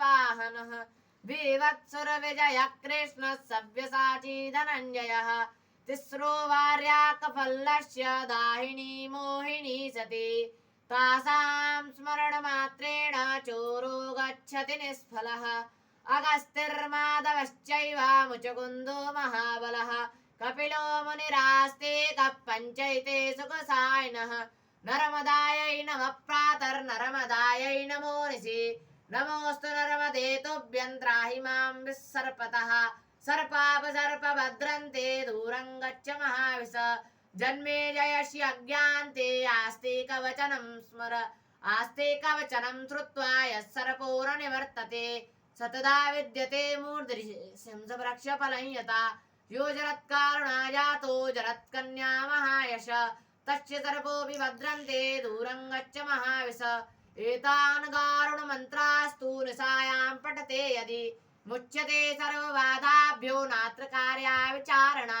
वाहनः विवत्सुरविजयः कृष्णः सव्यसाची धनञ्जयः तिस्रो वार्याकफल्लस्य दाहिनी मोहिनी सती तासां स्मरणमात्रेण चोरो गच्छति निष्फलः अगस्तिर्माधवश्चैव मुचकुन्दो महाबलः कपिलो मुनिरास्ते कप्पञ्चैते सुखसायिनः नर्मदायै नमः प्रातर्नर्मदायै नमो निशि नमोऽस्तु नर्मदे तुभ्यं त्राहि मां विसर्पतः सर्पापसर्पभद्रन्ते दूरं गच्छ महाविश जन्मे जयसि अज्ञान्ते आस्ते कवचनं स्मर आस्ते कवचनं श्रुत्वा यः सर्पोरनिवर्तते सतदा विद्यते मूर्धृशंसवृक्षफलं यथा यो जरत्कारुणा जातो जरत्कन्या महायश तस्य सर्पोऽपि भद्रन्ते दूरं गच्छ महाविश एतान् गारुणमन्त्रास्तु निशायां पठते यदि मुच्यते सर्वबाधाभ्यो नात्र कार्या विचारणा